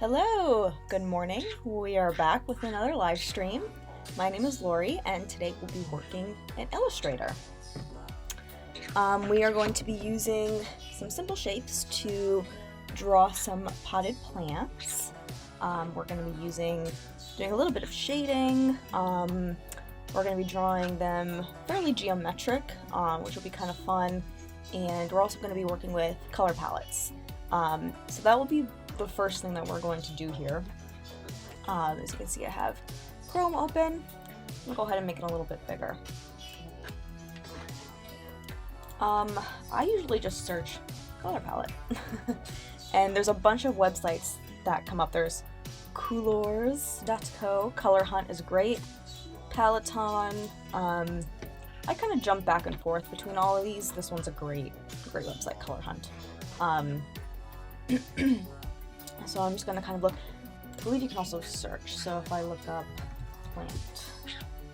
Hello, good morning. We are back with another live stream. My name is Lory, and today we'll be working in Illustrator. We are going to be using some simple shapes to draw some potted plants. We're going to be doing a little bit of shading. We're going to be drawing them fairly geometric, which will be kind of fun. And we're also going to be working with color palettes. So that will be the first thing that we're going to do here. As you can see, I have Chrome open. I'll go ahead and make it a little bit bigger. I usually just search color palette. And there's a bunch of websites that come up. There's Colors.co, Color Hunt is great, Peloton. I kind of jump back and forth between all of these. This one's a great website, Color Hunt. So I'm just going to kind of look. I believe you can also search. So if I look up plant,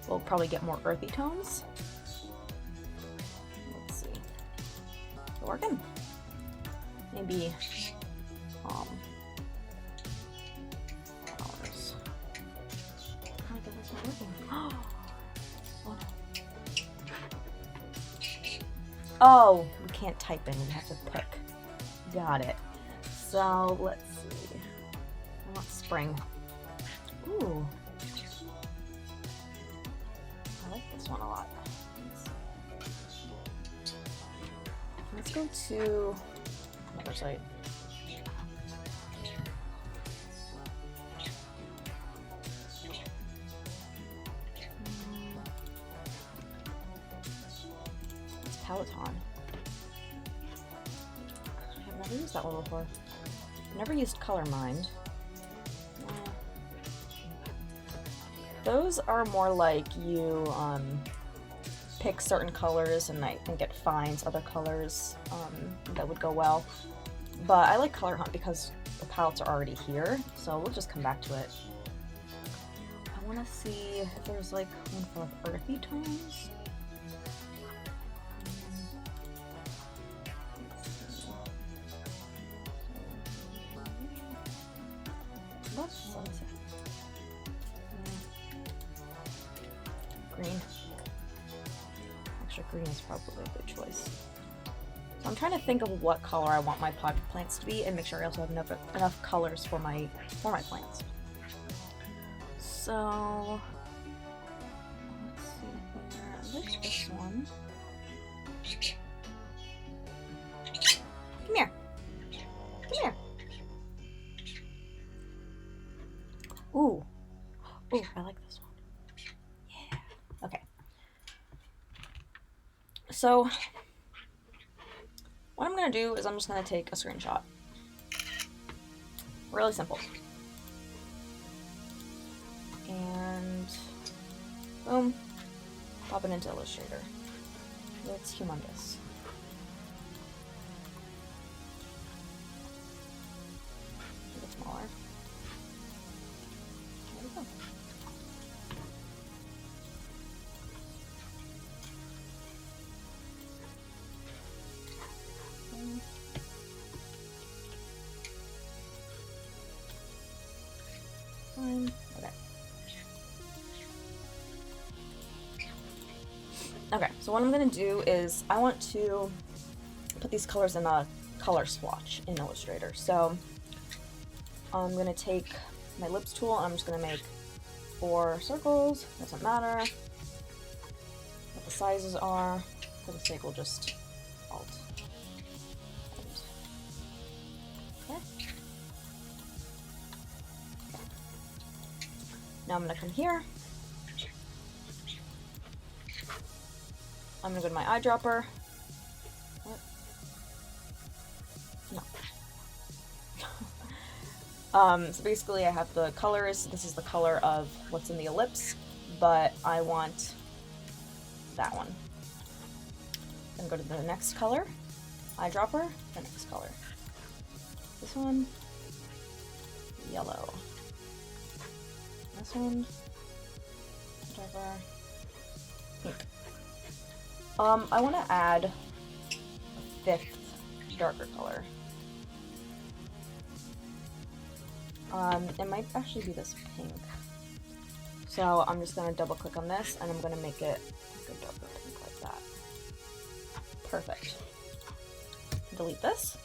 we'll probably get more earthy tones. Let's see. Is it working? Maybe flowers. Oh, that's not working. Oh no. Oh, we can't type in. We have to pick. Got it. So let's see. I want spring. Ooh. I like this one a lot. Let's go to another site. It's Peloton. I've never used that one before. Never used Color Mind. Those are more like you pick certain colors, and I think it finds other colors that would go well. But I like Color Hunt because the palettes are already here, so we'll just come back to it. I want to see if there's like one for earthy tones. Green. Actually, green is probably a good choice. So I'm trying to think of what color I want my potted plants to be, and make sure I also have enough colors for my plants. So let's see here. I like this one. Come here. Come here. Ooh. Ooh, I like this one. Yeah. Okay. So what I'm going to do is I'm just going to take a screenshot. Really simple. And boom. Pop it into Illustrator. It's humongous. Make it smaller. There we go. Fine. Okay. Okay, so what I'm going to do is I want to put these colors in a color swatch in Illustrator. So I'm going to take my ellipse tool and I'm just going to make 4 circles. Doesn't matter what the sizes are. For the sake, we'll just Alt. Okay. Now I'm going to come here. I'm going to go to my eyedropper. What? No. So basically I have the colors. This is the color of what's in the ellipse, but I want that one. Then go to the next color. Eyedropper, the next color. This one, yellow. This one, eyedropper, pink. I want to add a 5th darker color. It might actually be this pink. So I'm just going to double click on this and I'm going to make it like a darker pink like that. Perfect. Delete this.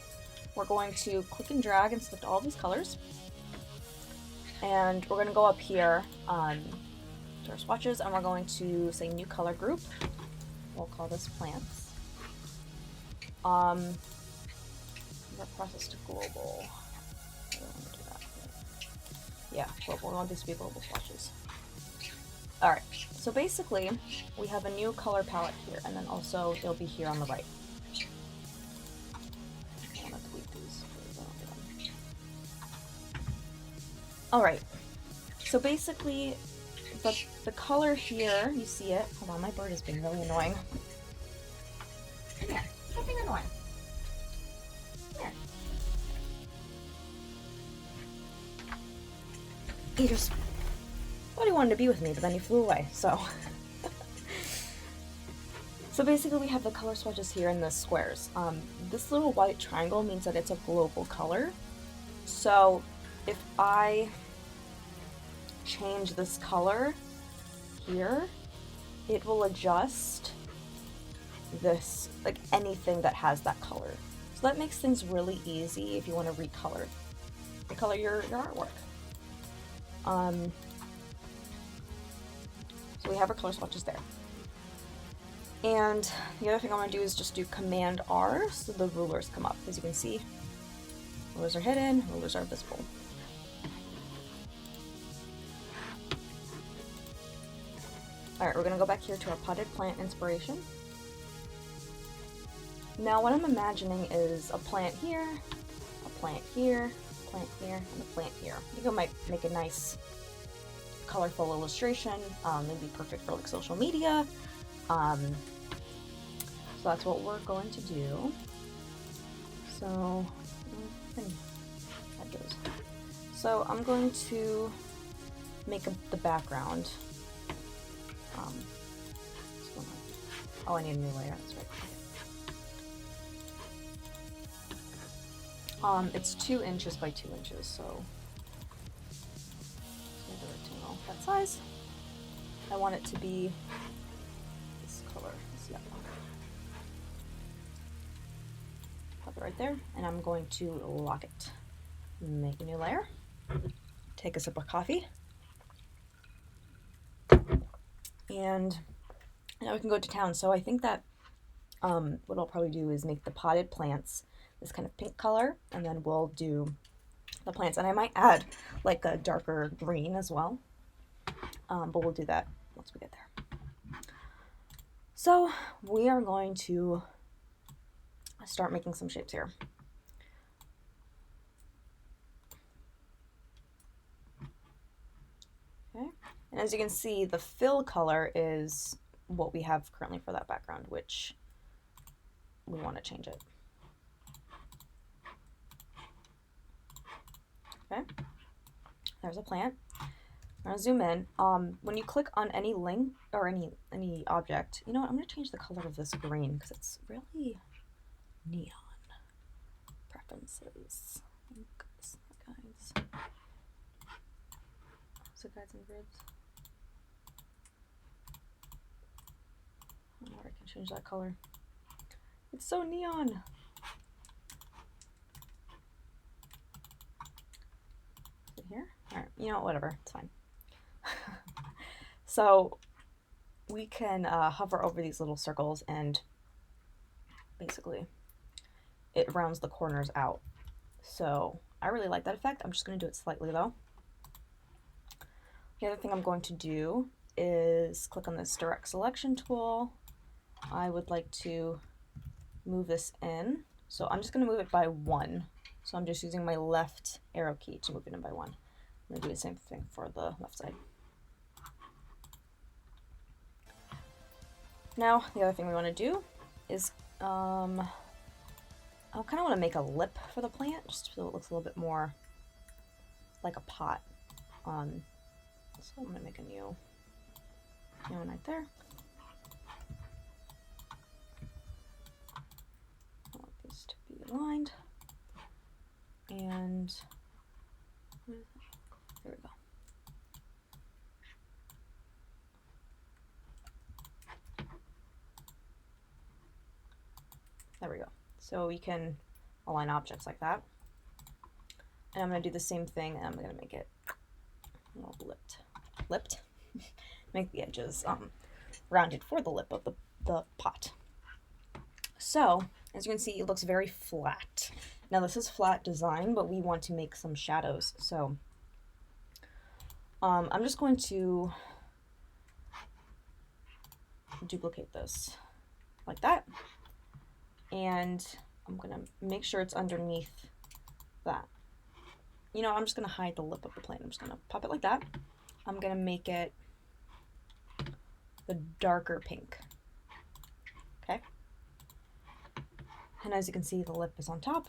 We're going to click and drag and select all these colors. And we're going to go up here to our swatches and we're going to say new color group. We'll call this plants. Our process to global. I don't want to do that. Yeah, global. We want these to be global swatches. Alright, so basically we have a new color palette here, and then also they'll be here on the right. I want to delete these. Alright, so basically the color here, you see it. Hold on, my bird is being really annoying. Yeah, stop being annoying. Here. He just thought he wanted to be with me, but then he flew away, so. So basically we have the color swatches here in the squares. This little white triangle means that it's a global color. So if I change this color here, it will adjust this, like anything that has that color. So that makes things really easy if you want to recolor your artwork. So we have our color swatches there. And the other thing I'm going to do is just do Command R so the rulers come up. As you can see, rulers are hidden, rulers are visible. Alright, we're going to go back here to our potted plant inspiration. Now what I'm imagining is a plant here, a plant here, a plant here, and a plant here. I think it might make a nice colorful illustration. It'd be perfect for like social media. So that's what we're going to do. So that goes. So I'm going to make the background. Oh, I need a new layer. That's right. It's 2 inches by 2 inches, so the rectangle that size. I want it to be this color, this yellow. Pop it right there, and I'm going to lock it. Make a new layer. Take a sip of coffee. And now we can go to town. So I think that what I'll probably do is make the potted plants this kind of pink color, and then we'll do the plants. And I might add like a darker green as well, but we'll do that once we get there. So we are going to start making some shapes here. Okay, and as you can see, the fill color is what we have currently for that background, which we want to change it. Okay, there's a plant. I'm going to zoom in. When you click on any link or any object, you know what, I'm going to change the color of this green because it's really neon. Preferences. Guides. So guides and grids. I wonder if I can change that color. It's so neon. Here? Alright, you know what, whatever, it's fine. So we can hover over these little circles and basically it rounds the corners out. So I really like that effect. I'm just going to do it slightly though. The other thing I'm going to do is click on this direct selection tool. I would like to move this in. So I'm just going to move it by 1. So I'm just using my left arrow key to move it in by 1. I'm going to do the same thing for the left side. Now, the other thing we want to do is, I kind of want to make a lip for the plant, just so it looks a little bit more like a pot. So I'm going to make a new one right there. I want these to be aligned. And what is that? There we go. So you can align objects like that. And I'm going to do the same thing, and I'm going to make it a little lipped. Make the edges rounded for the lip of the pot. So, as you can see, it looks very flat. Now this is flat design, but we want to make some shadows. So I'm just going to duplicate this like that. And I'm going to make sure it's underneath that. You know, I'm just going to hide the lip of the plane. I'm just going to pop it like that. I'm going to make it the darker pink. Okay. And as you can see, the lip is on top.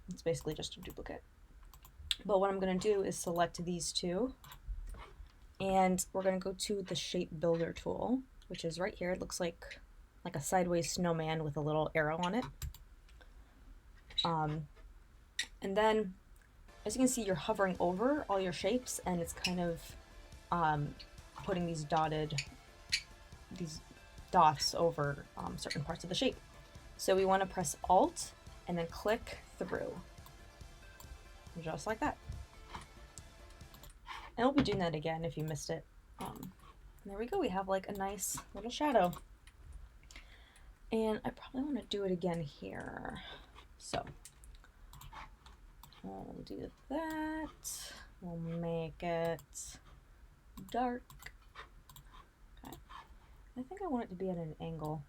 It's basically just a duplicate. But what I'm going to do is select these two. And we're going to go to the shape builder tool, which is right here. It looks like a sideways snowman with a little arrow on it. And then, as you can see, you're hovering over all your shapes, and it's kind of putting these dots over certain parts of the shape. So we want to press Alt and then click through, just like that. And we'll be doing that again if you missed it. And there we go. We have like a nice little shadow. And I probably want to do it again here. So we'll do that. We'll make it dark. Okay. I think I want it to be at an angle.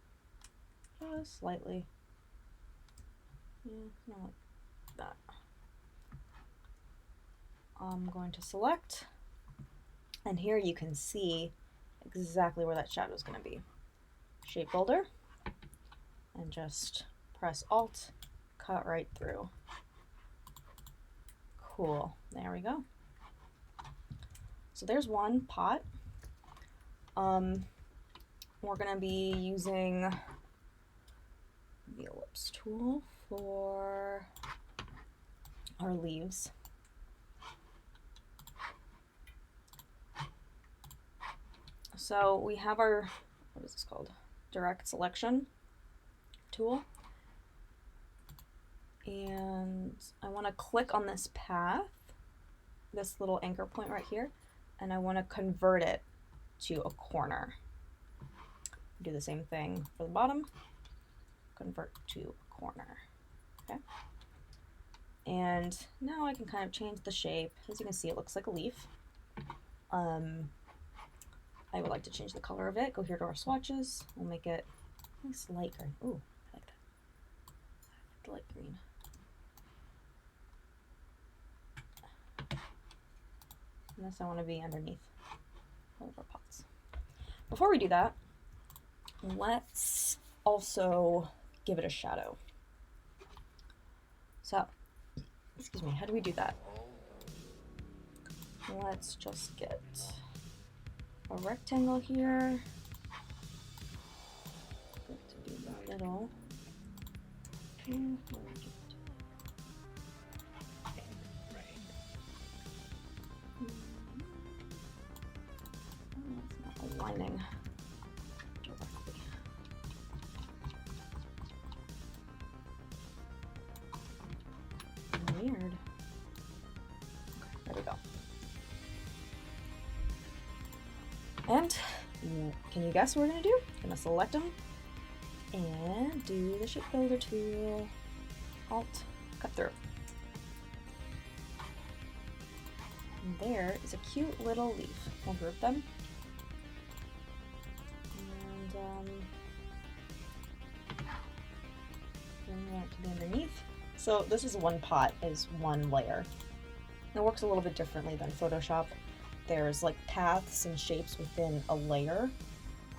Just slightly. Yeah, not like that. I'm going to select, and here you can see exactly where that shadow is going to be. Shape builder, and just press Alt, cut right through. Cool. There we go. So there's one pot. We're going to be using the ellipse tool for our leaves. So we have our, what is this called? Direct selection tool. And I want to click on this path, this little anchor point right here, and I want to convert it to a corner. Do the same thing for the bottom, convert to a corner. Okay. And now I can kind of change the shape. As you can see, it looks like a leaf. I would like to change the color of it. Go here to our swatches. We'll make it nice light green. Ooh, I like that. I like the light green. And this I want to be underneath all of our pots. Before we do that, let's also give it a shadow. So, excuse me, how do we do that? Let's just get a rectangle here. Good to be in the middle. It's not aligning directly. Weird. Okay, there we go. And can you guess what we're going to do? Going to select them and do the shape builder tool. Alt, cut through. And there is a cute little leaf. We'll group them. And bring that to the underneath. So this is one pot, is one layer. It works a little bit differently than Photoshop. There's like paths and shapes within a layer.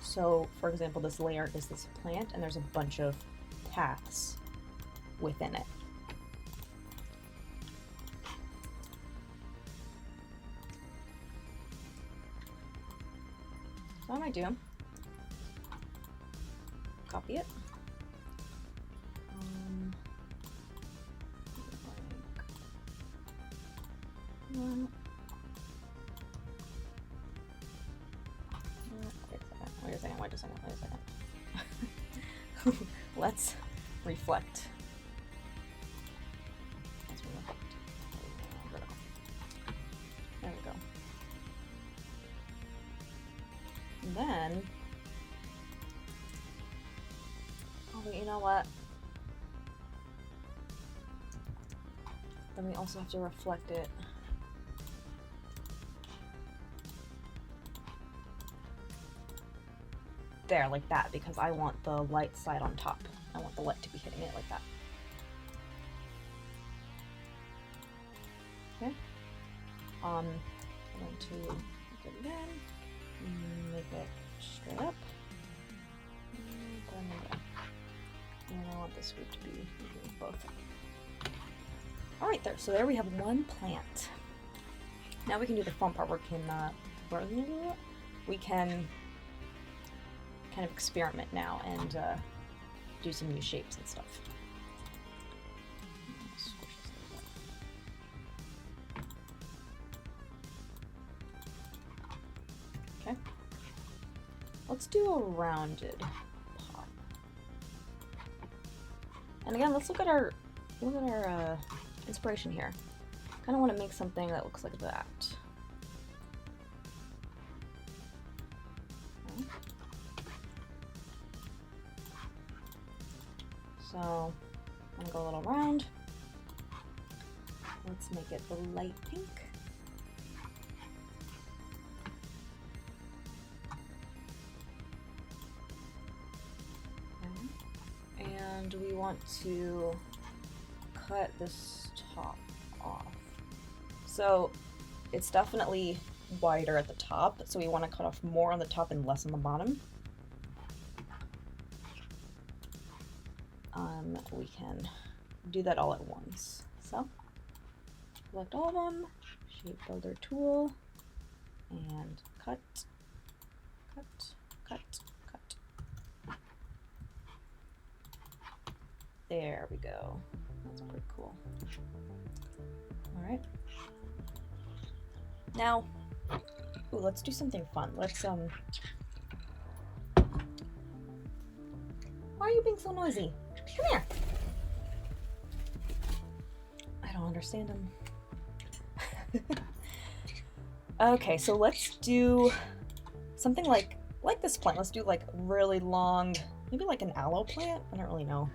So for example, this layer is this plant, and there's a bunch of paths within it. So what I might do, copy it. Wait a second. Let's reflect. There we go. And then, oh, but you know what? Then we also have to reflect it. There, like that, because I want the light side on top. I want the light to be hitting it like that. Okay. I'm going to make it again. Make it straight up. And then again. And I want this group to be both. Alright, there. So there we have one plant. Now we can do the fun part. We can kind of experiment now and do some new shapes and stuff. Okay. Let's do a rounded pot. And again, let's look at our inspiration here. Kind of want to make something that looks like that. Okay. So I'm gonna go a little round. Let's make it the light pink. Okay. And we want to cut this top off. So it's definitely wider at the top, so we want to cut off more on the top and less on the bottom. We can do that all at once. So select all of them, shape builder tool, and cut, cut, cut, cut. There we go. That's pretty cool. All right. Now, ooh, let's do something fun. Let's Why are you being so noisy? Come here. I don't understand him. Okay, so let's do something like this plant. Let's do like really long, maybe like an aloe plant. I don't really know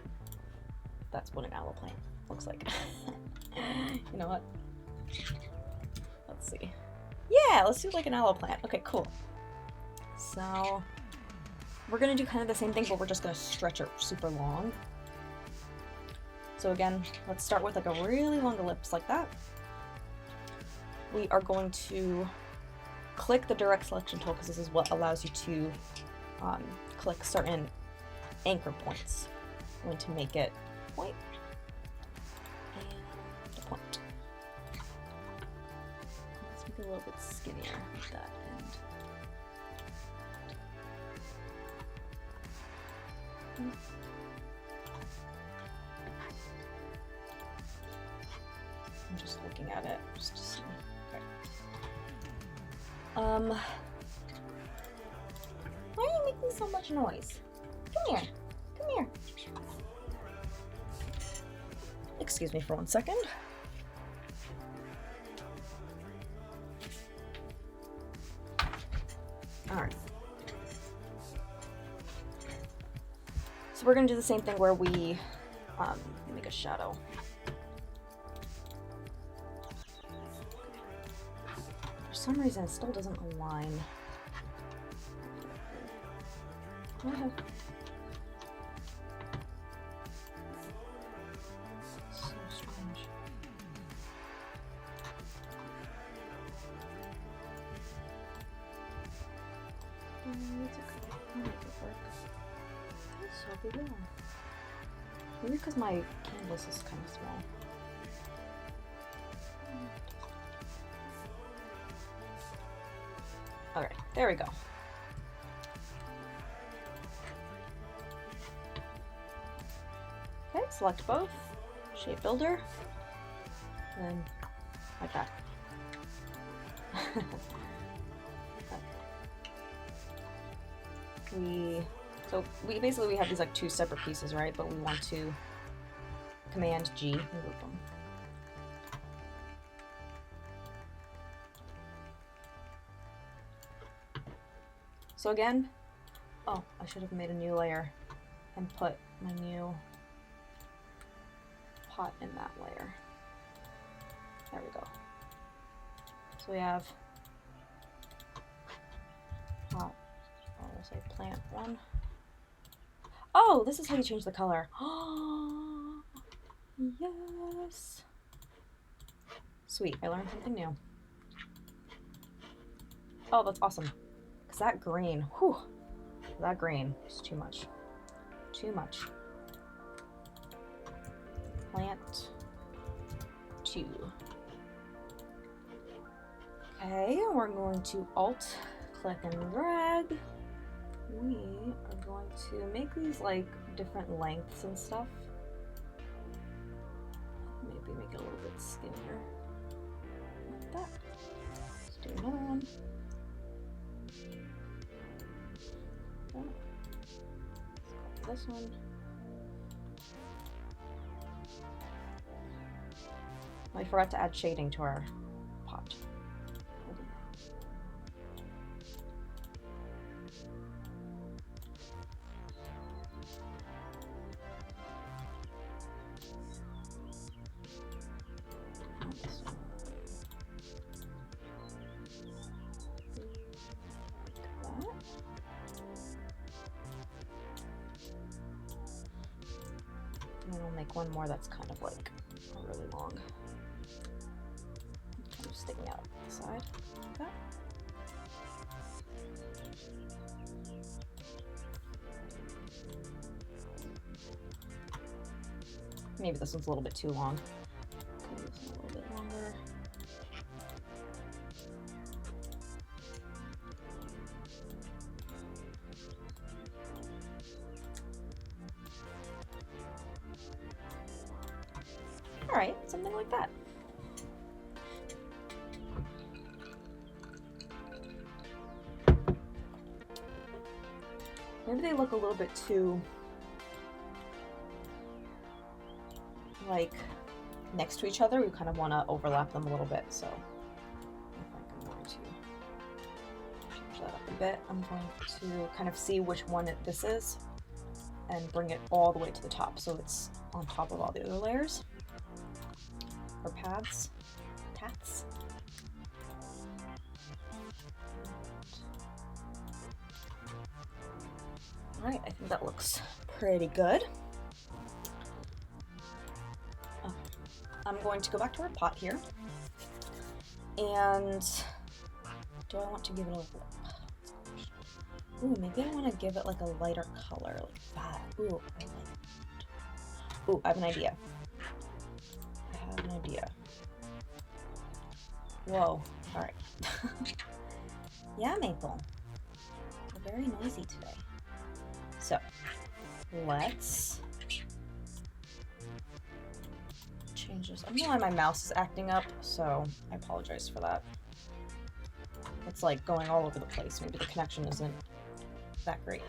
if that's what an aloe plant looks like. You know what? Let's see. Yeah, let's do like an aloe plant. Okay, cool. So we're gonna do kind of the same thing, but we're just gonna stretch it super long. So again, let's start with like a really long ellipse like that. We are going to click the direct selection tool because this is what allows you to click certain anchor points. I'm going to make it point and a point. Let's make it a little bit skinnier at that end. I'm just looking at it just to see. Okay. Why are you making so much noise? Come here. Come here. Excuse me for 1 second. All right. So we're going to do the same thing where we make a shadow. For some reason, it still doesn't align. Go ahead. So strange. So big. Maybe because my canvas is kind of small. Alright, there we go. Okay, select both, shape builder, and then like that. Okay. We So we have these like two separate pieces, right? But we want to Command G and group them. So again, oh, I should have made a new layer and put my new pot in that layer. There we go. So we have pot, I'll say plant 1. Oh, this is how you change the color. Oh, yes. Sweet, I learned something new. Oh, that's awesome. Because that green, whew, that green is too much. Too much. Plant 2. Okay, we're going to Alt, click and drag. We are going to make these like different lengths and stuff. Maybe make it a little bit skinnier. Like that. Let's do another one. Let's copy this one. I forgot to add shading to our pot. And then I'll make one more that's kind of like really long. Kind of sticking out the side like that. Maybe this one's a little bit too long. Maybe this one a little bit longer. All right, something like that. Maybe they look a little bit too like next to each other. We kind of want to overlap them a little bit, so I think I'm going to change that up a bit. I'm going to kind of see which one this is and bring it all the way to the top so it's on top of all the other layers or paths. All right, I think that looks pretty good. I'm going to go back to our pot here, and do I want to give it a lip? Ooh, maybe I want to give it like a lighter color, like that. Ooh, I like it. Ooh, I have an idea. Whoa, all right. Yeah, Maple. We're very noisy today. So, let's change this. I don't know why my mouse is acting up, so I apologize for that. It's like going all over the place. Maybe the connection isn't that great.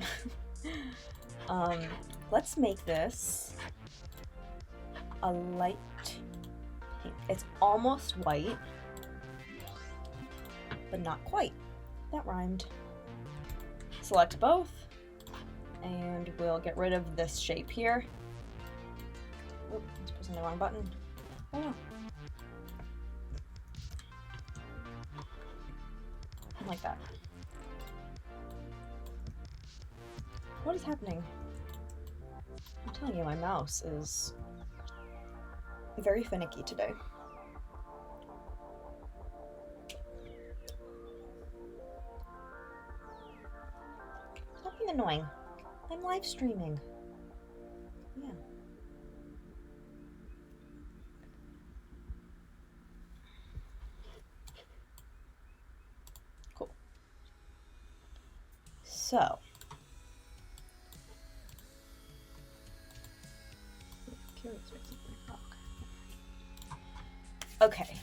Let's make this a light pink. It's almost white, but not quite. That rhymed. Select both, and we'll get rid of this shape here. Oop, I was pressing the wrong button. Oh no. Like that. What is happening? I'm telling you, my mouse is very finicky today. Stop being annoying. I'm live streaming. Yeah. Cool. So, okay.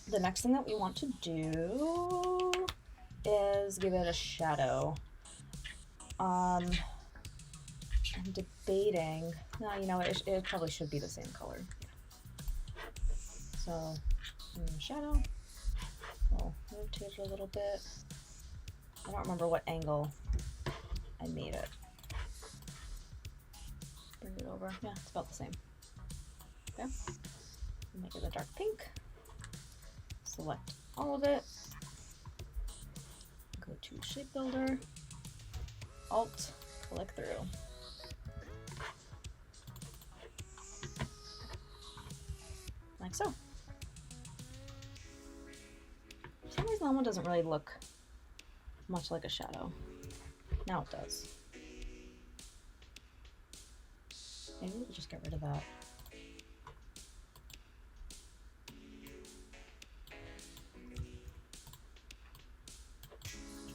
The next thing that we want to do is give it a shadow. I'm debating. No, you know what? It probably should be the same color. So, shadow. I'll rotate it a little bit. I don't remember what angle I made it. Bring it over. Yeah, it's about the same. Okay. Make it a dark pink. Select all of it. Go to Shape Builder. Alt. Click through. Like so. For some reason that one doesn't really look much like a shadow. Now it does. Maybe we'll just get rid of that.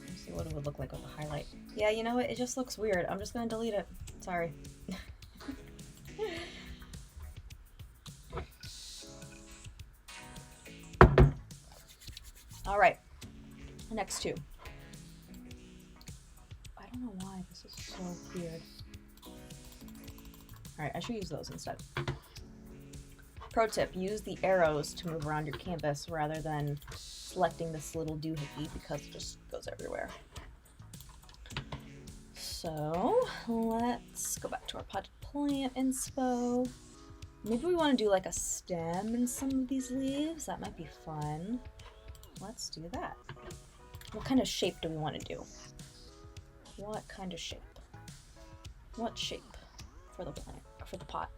Let's see what it would look like with a highlight. Yeah, you know what? It just looks weird. I'm just gonna delete it. Sorry. All right, next two. I don't know why this is so weird. All right, I should use those instead. Pro tip, use the arrows to move around your canvas rather than selecting this little doohickey because it just goes everywhere. So let's go back to our potted plant inspo. Maybe we want to do like a stem in some of these leaves. That might be fun. Let's do that. What kind of shape do we want to do? What kind of shape? What shape for the plant, for the pot?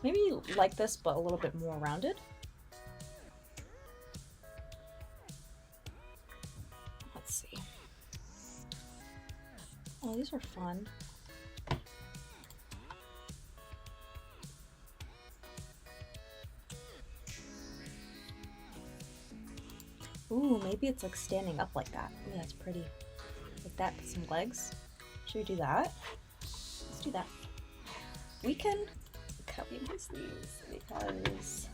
Maybe like this, but a little bit more rounded. Let's see. Oh, these are fun. Ooh, maybe it's like standing up like that. Ooh, that's pretty. Like that with some legs. Should we do that? Let's do that. We can copy my sleeves because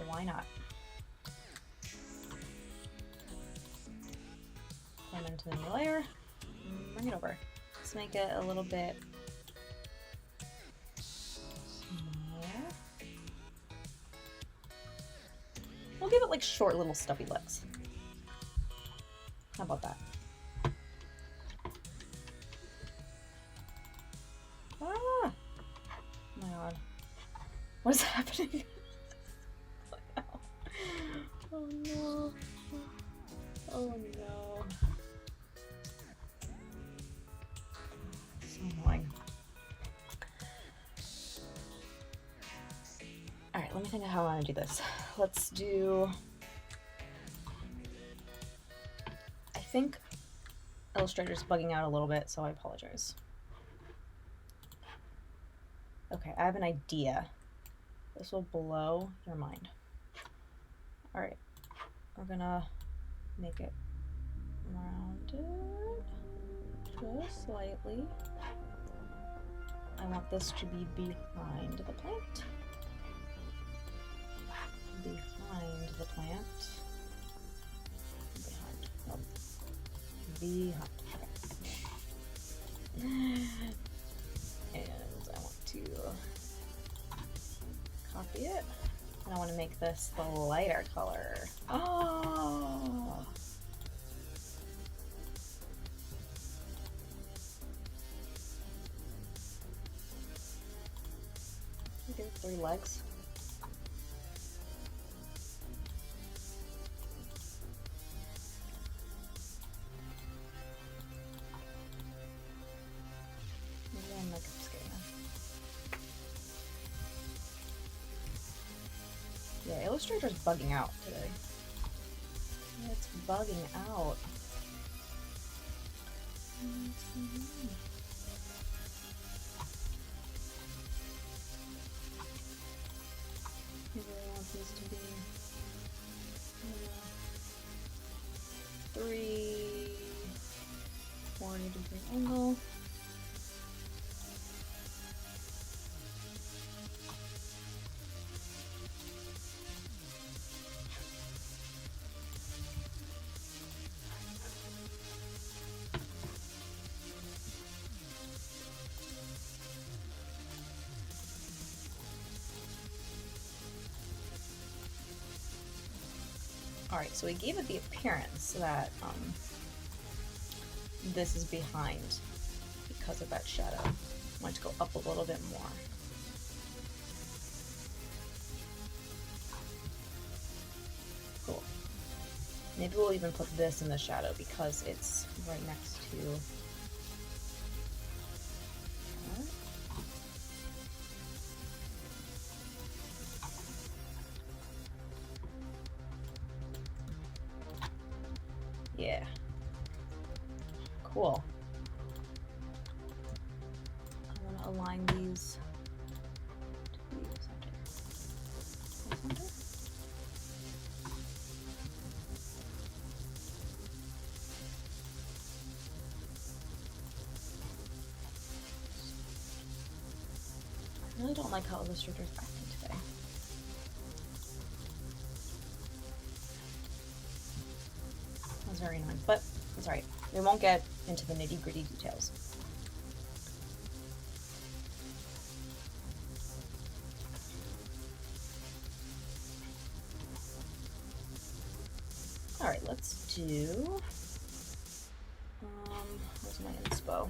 why not? Put them into the new layer. Bring it over. Let's make it a little bit smaller. We'll give it like short little stubby legs. How about that? Ah! Oh my god. What is happening? Oh no. Oh no. So annoying. Alright, let me think of how I want to do this. Let's do... I think Illustrator's bugging out a little bit, so I apologize. Okay, I have an idea. This will blow your mind. Alright, we're gonna make it rounded just slightly. I want this to be behind the plant. Behind the plant. Behind. Nope. Behind. Okay. And I want to copy it. And I want to make this the lighter color. Oh! Okay, 3 legs. Yeah, Illustrator's bugging out today. It's bugging out. I really want these to be 340-degree angle. Alright, so we gave it the appearance that this is behind because of that shadow. I want to go up a little bit more. Cool. Maybe we'll even put this in the shadow because it's right next to... Yeah. Cool. I want to align these to the center. I really don't like how Illustrator's acting today. That's very annoying, but it's alright. We won't get into the nitty-gritty details. Alright, let's do... where's my inspo?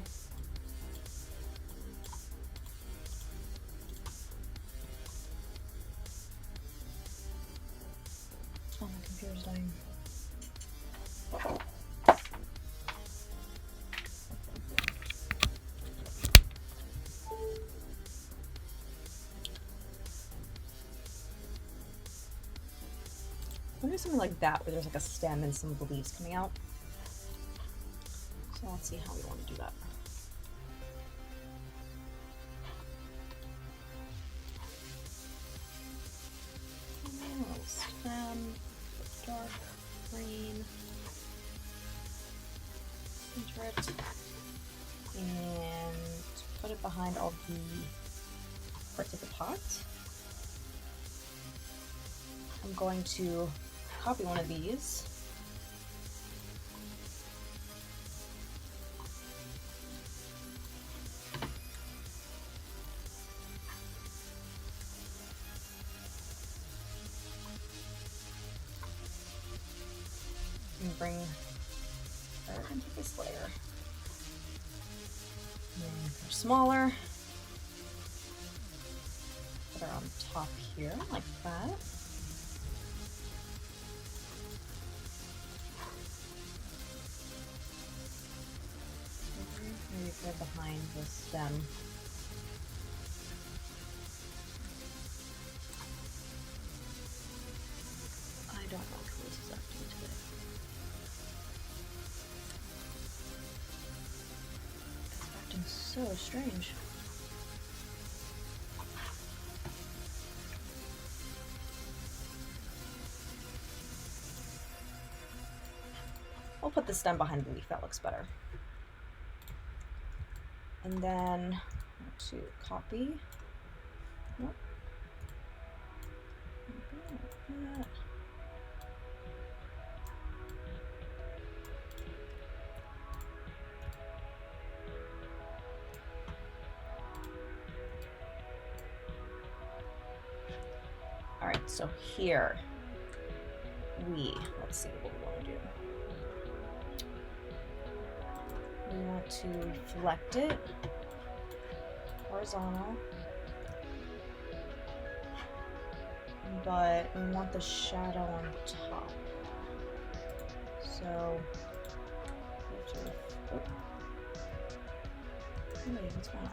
Oh, my computer's dying. Maybe something like that, where there's like a stem and some of the leaves coming out. So let's see how we want to do that. A little stem, dark green, center it, and put it behind all the parts of the pot. I'm going to copy one of these. And bring her into this layer. And they're smaller. Put her on top here, like that. Maybe put it behind the stem. I don't know what this is acting today. It's acting so strange. I'll put the stem behind the leaf, that looks better. And then to copy. Nope. Like that. All right, so here let's see what we want to do. We want to reflect it horizontal, but we want the shadow on top. So, wait, what's going on?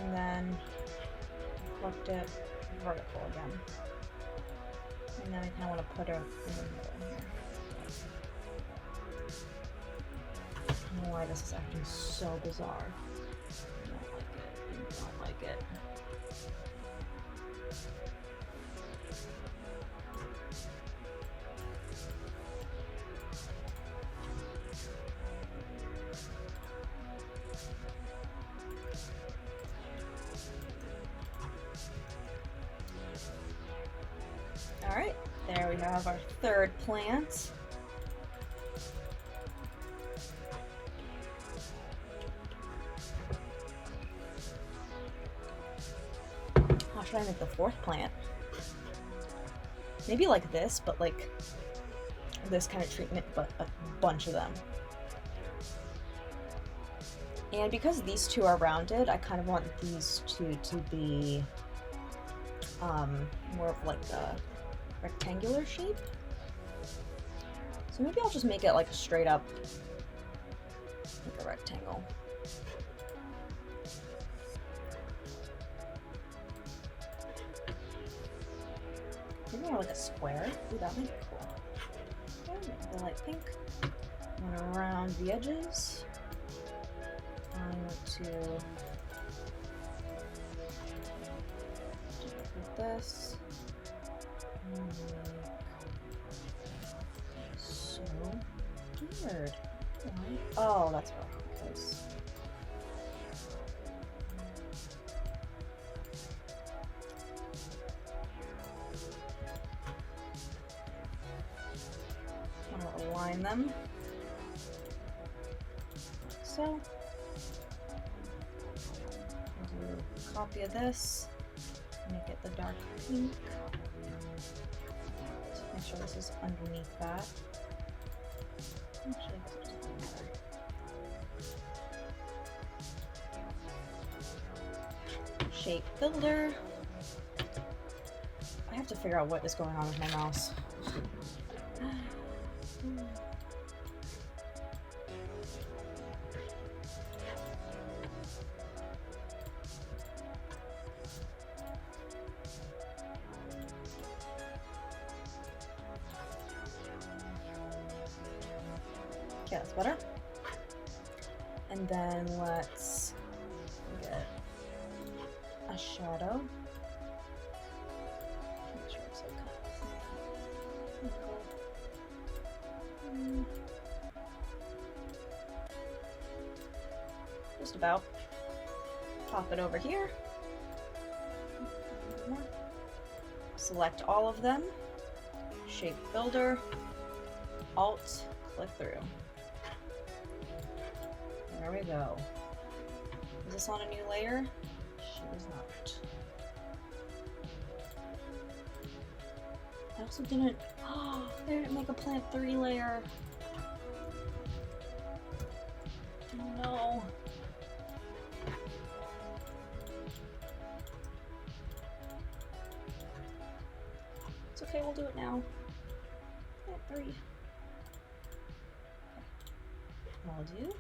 And then reflect it vertical again. And then I kind of want to put her in the middle here. I don't know why this is acting so bizarre. I don't like it. Alright, there we have our third plant. should I make the fourth plant? Maybe like this, but like this kind of treatment, but a bunch of them. And because these two are rounded, I kind of want these two to be more of like a rectangular shape. So maybe I'll just make it like a straight up, like a rectangle. Maybe more like a square. Ooh, that might be cool. Okay, make the light pink. I'm gonna round the edges. I want to put this. So weird. Why? Oh, that's why. Because I'm gonna align them like so. Do a copy of this. Make it the dark pink. Make sure this is underneath that. Actually, this doesn't matter. Shape builder. I have to figure out what is going on with my mouse. Okay, that's better. And then let's get a shadow. Make sure it's like just about. Pop it over here. Select all of them. Shape builder. Alt, click through. There we go. Is this on a new layer? She is not. I also didn't. Oh, I didn't make a plant 3 layer. Oh no. It's okay, we'll do it now. Plant 3. I'll do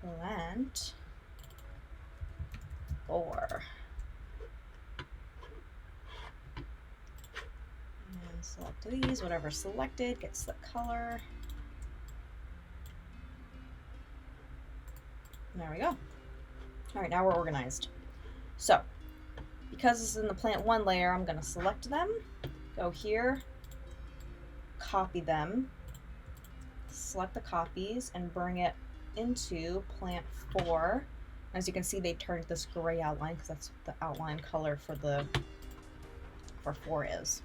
plant 4. And select these, whatever selected gets the color. There we go. All right, now we're organized. So, because this is in the plant 1 layer, I'm gonna select them, go here, copy them, select the copies, and bring it into plant 4. As you can see, they turned this gray outline because that's the outline color for 4 is.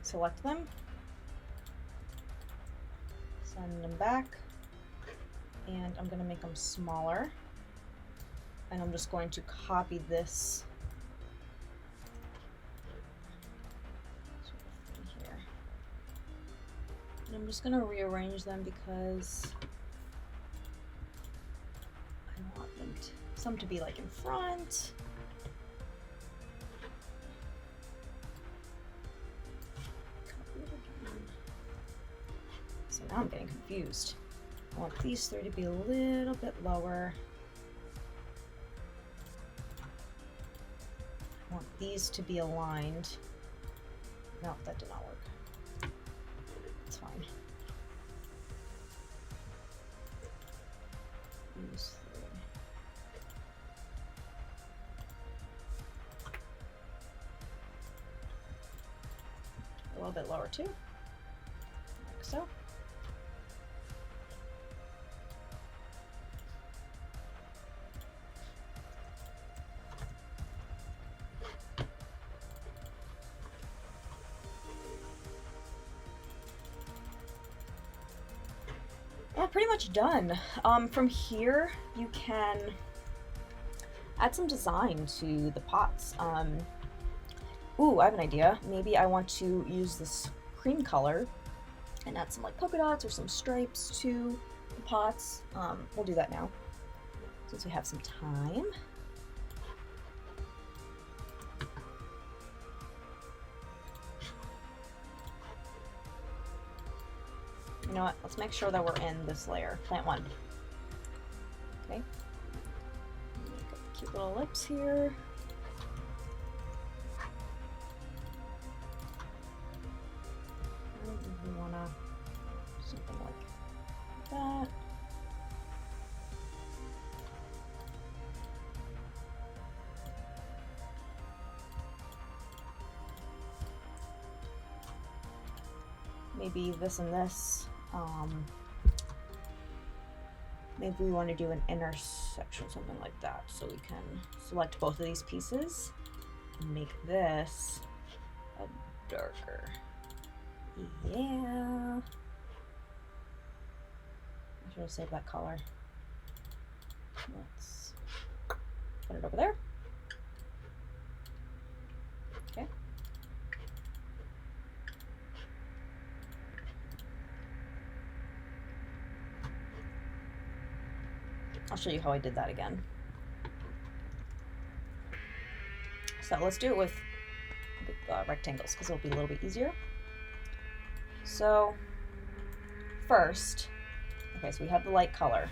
Select them, send them back, and I'm going to make them smaller, and I'm just going to copy this here. And I'm just going to rearrange them because I want them some to be like in front. So now I'm getting confused. I want these 3 to be a little bit lower. I want these to be aligned. No, that did not work. It's fine. Use 3. A little bit lower too, like so. Well, pretty much done. From here, you can add some design to the pots. Ooh, I have an idea. Maybe I want to use this cream color and add some like polka dots or some stripes to the pots. We'll do that now, since we have some time. You know what? Let's make sure that we're in this layer. Plant 1. Okay. Make a cute little ellipse here. We wanna do something like that. Maybe this and this. Maybe we want to do an intersection, something like that. So we can select both of these pieces and make this a darker. Yeah. I should have saved that color. Let's put it over there. Okay. I'll show you how I did that again. So let's do it with rectangles because it'll be a little bit easier. So first, okay, so we have the light color.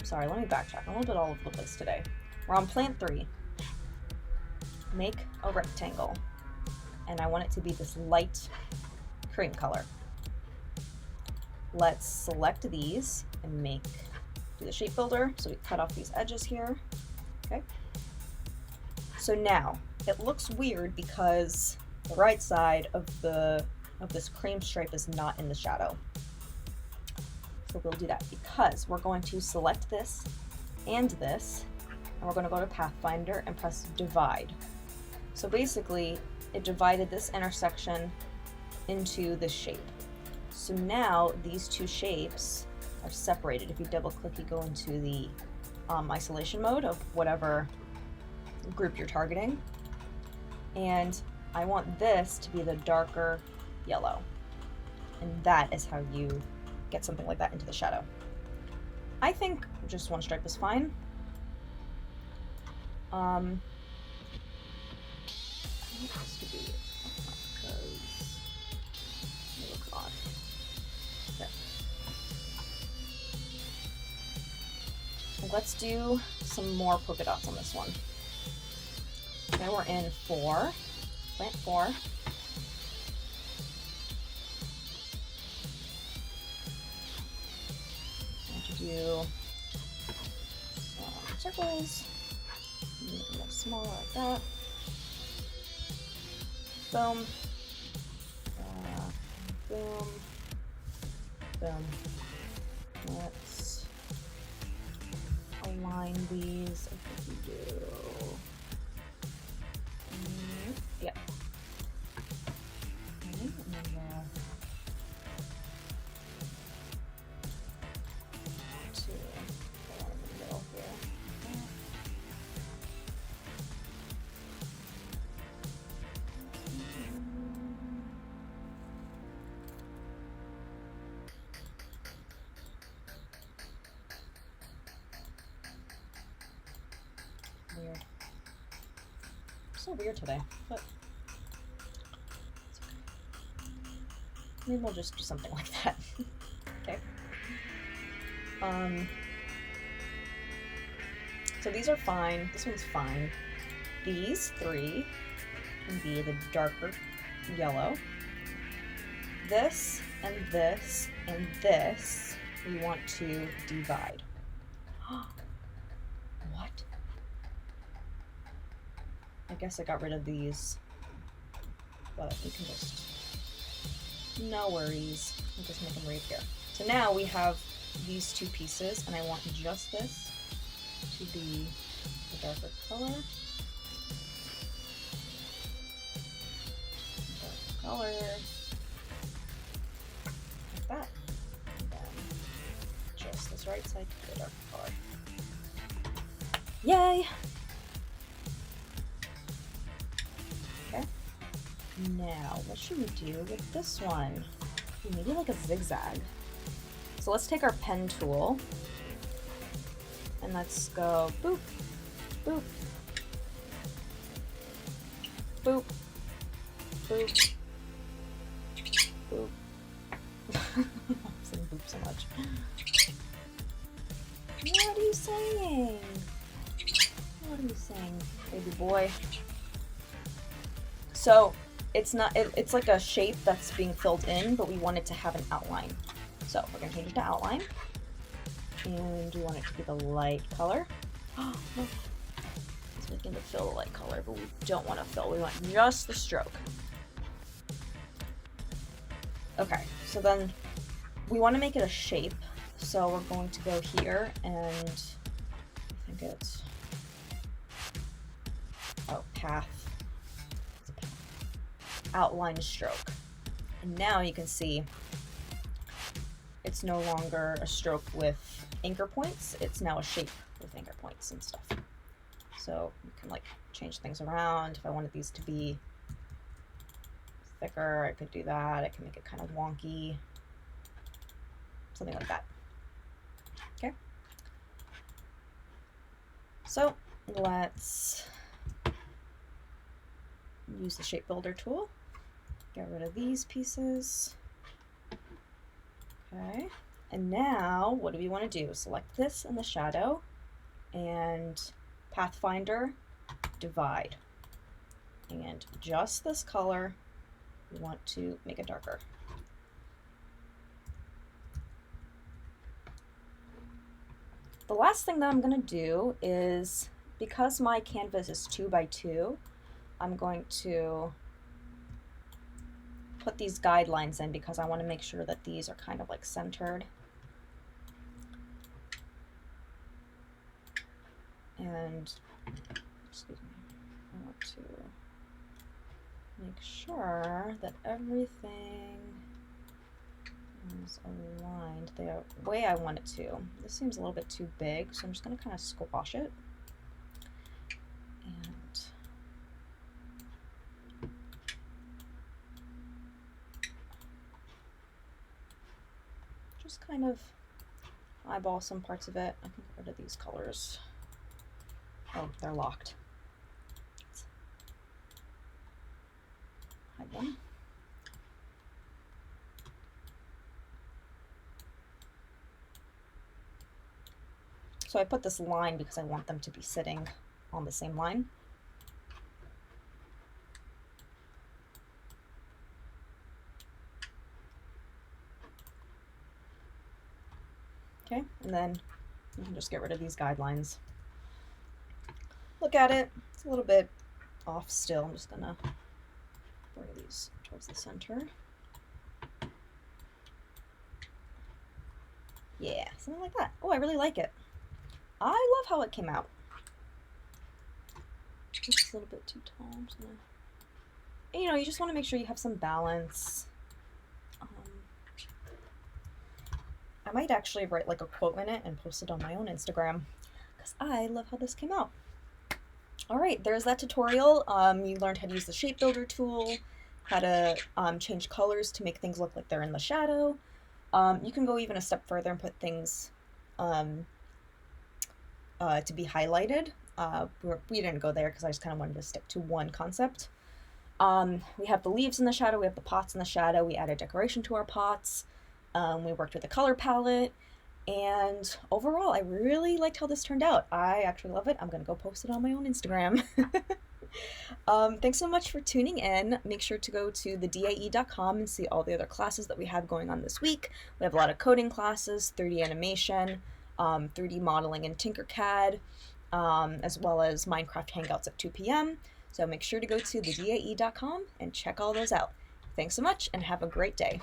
Sorry, let me backtrack. I'm a little bit all over the place today. We're on plant 3. Make a rectangle. And I want it to be this light cream color. Let's select these and do the shape builder. So we cut off these edges here. Okay. So now it looks weird because the right side of this cream stripe is not in the shadow. So we'll do that because we're going to select this and this, and we're going to go to Pathfinder and press divide. So basically it divided this intersection into this shape. So now these two shapes are separated. If you double click, you go into the isolation mode of whatever group you're targeting. And I want this to be the darker yellow. And that is how you get something like that into the shadow. I think just one stripe is fine. This could be because it looks odd. Okay. Let's do some more polka dots on this one. Okay, we're in 4, plant 4. I'm going to do some circles, make them a little smaller like that. Boom, boom, boom. Let's align these. I think we do. Yeah. Okay, and then to go in the middle here. Weird. So weird today, but it's okay. Maybe we'll just do something like that. Okay. So these are fine. This one's fine. These 3 can be the darker yellow. This and this and this we want to divide. What? I guess I got rid of these, but we can just, no worries, I'll just make them reappear. So now we have these 2 pieces, and I want just this to be the darker color. Dark color. Like that. And then just this right side to be the dark color. Yay! Okay. Now, what should we do with this one? Maybe like a zigzag. So let's take our pen tool and let's go boop, boop, boop, boop, boop. I'm saying boop so much. What are you saying? What are you saying, baby boy? So it's not, it's like a shape that's being filled in, but we want it to have an outline. So we're gonna change it to outline. And we want it to be the light color. Oh, no. It's making it fill the light color, but we don't want to fill. We want just the stroke. Okay, so then we want to make it a shape. So we're going to go here and I think it's, oh, path. Outline stroke. And now you can see it's no longer a stroke with anchor points, it's now a shape with anchor points and stuff. So you can like change things around. If I wanted these to be thicker, I could do that. I can make it kind of wonky, something like that. Okay. So let's use the shape builder tool. Get rid of these pieces. Okay. And now, what do we want to do? Select this in the shadow and Pathfinder, divide. And just this color, we want to make it darker. The last thing that I'm going to do is, because my canvas is 2 by 2, I'm going to put these guidelines in because I want to make sure that these are kind of like centered. And, excuse me, I want to make sure that everything is aligned the way I want it to. This seems a little bit too big, so I'm just going to kind of squash it. And just kind of eyeball some parts of it. I can get rid of these colors. Oh, they're locked. Let's hide them. So I put this line because I want them to be sitting on the same line. Okay, and then you can just get rid of these guidelines. Look at it, it's a little bit off still. I'm just gonna bring these towards the center. Yeah, something like that. Oh, I really like it. I love how it came out. It's a little bit too tall. And, you know, you just want to make sure you have some balance. I might actually write like a quote in it and post it on my own Instagram because I love how this came out. All right, there's that tutorial. You learned how to use the shape builder tool, how to change colors to make things look like they're in the shadow. You can go even a step further and put things to be highlighted. We didn't go there because I just kind of wanted to stick to one concept. We have the leaves in the shadow, we have the pots in the shadow, we added decoration to our pots, we worked with the color palette, and overall I really liked how this turned out. I actually love it. I'm gonna go post it on my own Instagram. Thanks so much for tuning in. Make sure to go to thedae.com and see all the other classes that we have going on this week. We have a lot of coding classes, 3D animation, 3D modeling in Tinkercad, as well as Minecraft Hangouts at 2 p.m. So make sure to go to thedae.com and check all those out. Thanks so much and have a great day.